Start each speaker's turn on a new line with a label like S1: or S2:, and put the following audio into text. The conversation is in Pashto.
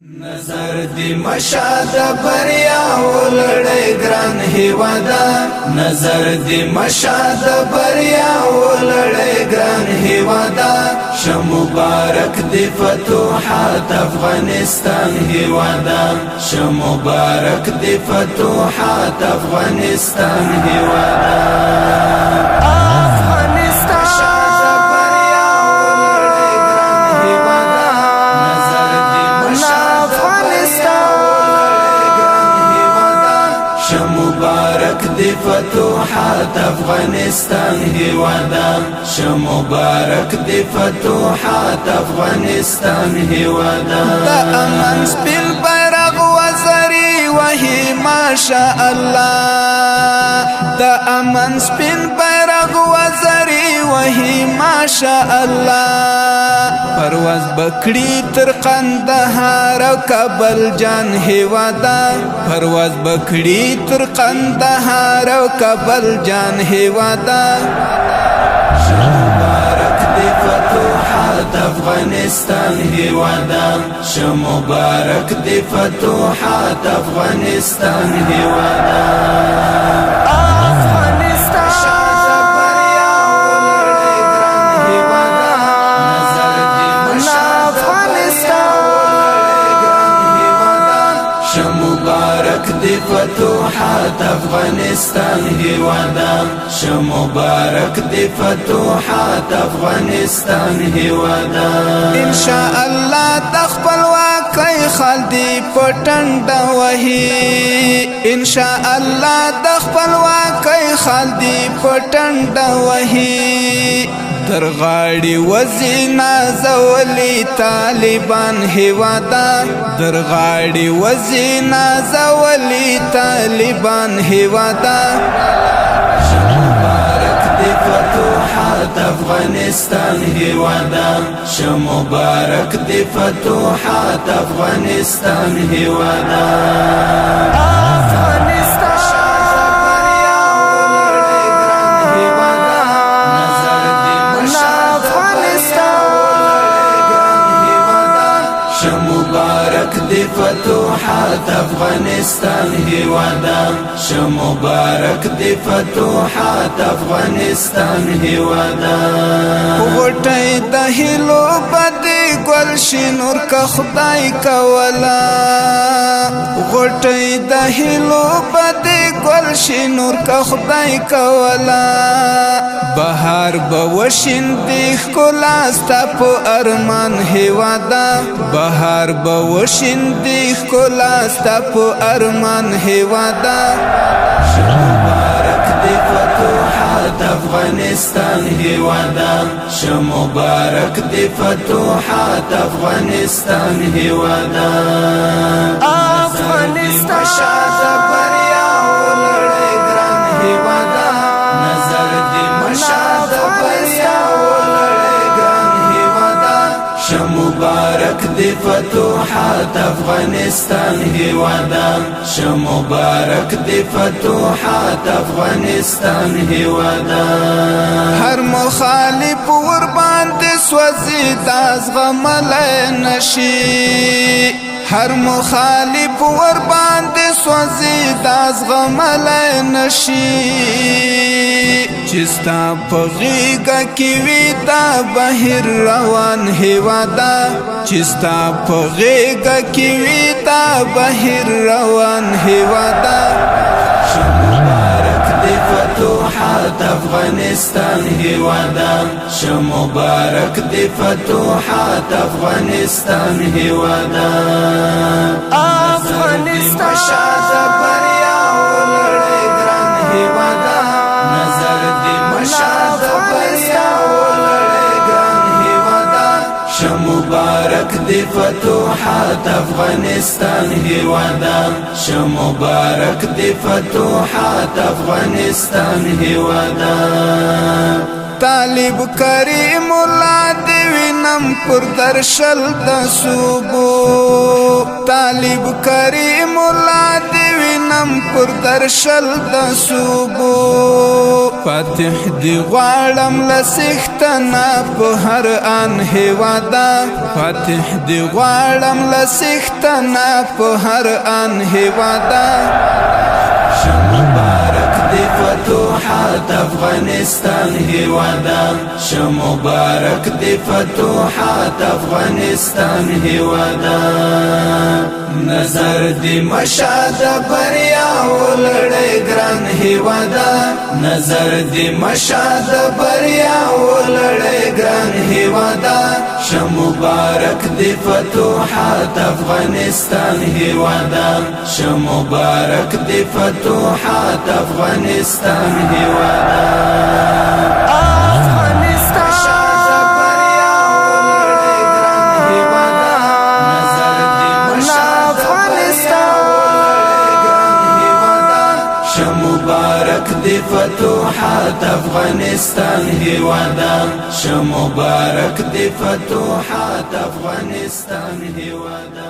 S1: نظر دی مشاد بریا ولړی ګران هیوادا نظر دی مشاد بریا ولړی ګران هیوادا ش مبارک دی فتوحات افغانستان هیوادا ش مبارک دی فتوحات افغانستان هیوادا مبارک دی فتوحات افغانستان هیوادا ش مبارک دی فتوحات افغانستان هیوادا
S2: دا امن سپین بیرغ وزری وهی ماشاء الله دا امن سپین بیرغ وزری وهی ماشاء الله پرواز بکړی تر قندهار او کابل جان هیوادا پرواز بکړی تر قندهار او کابل جان هیوادا
S1: مبارک دی فتوحات افغانستان هیوادا ش مبارک دی فتوحات افغانستان هیوادا مبارک دی فتوحات افغانستان هیوادا ش مبارک دی فتوحات افغانستان هیوادا
S2: ان شاء الله تخپل واقعي خالدي پټند وهي ان شاء الله تخپل واقعي خالدي پټند وهي تر غاړي وزینا زولي طالبان هیوادا در غاړي وزینا زولي طالبان هیوادا
S1: مبارک دی فتوحات افغانستان هیوادا ش مبارک دی فتوحات افغانستان هیوادا مبارک دی فتوحات افغانستان هیوادا ش مبارک دی فتوحات افغانستان هیوادا
S2: غټي د هلو بدی ګل شنور کا خدای کولا غټي د هلو بدی ګل شنور کا خدای کولا بهار بوشین دی خلا ستپ ارمان هیوادا بهار بوشین دی خلا ستپ ارمان هیوادا
S1: مبارک دی فتوحات افغانستان هیوادا ش مبارک دی فتوحات افغانستان هیوادا
S2: افغانستان
S1: بریا ولړی ګران هیوادا نظر دی مشاد بریا ولړی ګران هیوادا ش مبارک دی فتوحات افغانستان هیوادا ش مبارک دی فتوحات افغانستان هیوادا
S2: هر مخالف ور باندې سوځي داس غمل نشي هر مخالف ور باندې سوځي داس غمل نشي چستا پغیگا کیوی تا بهر روان هیوادا چستا پغیگا کیوی تا بهر روان هیوادا
S1: مبارک دی فتوحات افغانستان هیوادا ش مبارک دی فتوحات افغانستان هیوادا
S2: افغانستان
S1: بریا ولړی ګران هیوادا نظر دی مشاد بریا ولړی ګران هیوادا ش مبارک دی فتوحات افغانستان هیوادا ش مبارک دی فتوحات افغانستان هیوادا
S2: طالب کریم الله دی وینم پر درشل د صوبو طالب کریم الله دی وینم پر درشل د صوبو فاتح دی غواړم لسختنا په هر ان هیوادا فاتح دی غواړم لسختنا په هر ان هیوادا
S1: مبارک دی فتوحات افغانستان هیوادا مبارک دی فتوحات افغانستان هیوادا نظر دی مشاد بریا ولړې ګران هیوادا نظر دی مشاد بریا ولړې ګران هیوادا مبارک دی فتوحات افغانستان هیوادا مبارک دی فتوحات افغانستان هیوادا مبارک دی فتوحات افغانستان هیوادا مبارک دی فتوحات افغانستان هیوادا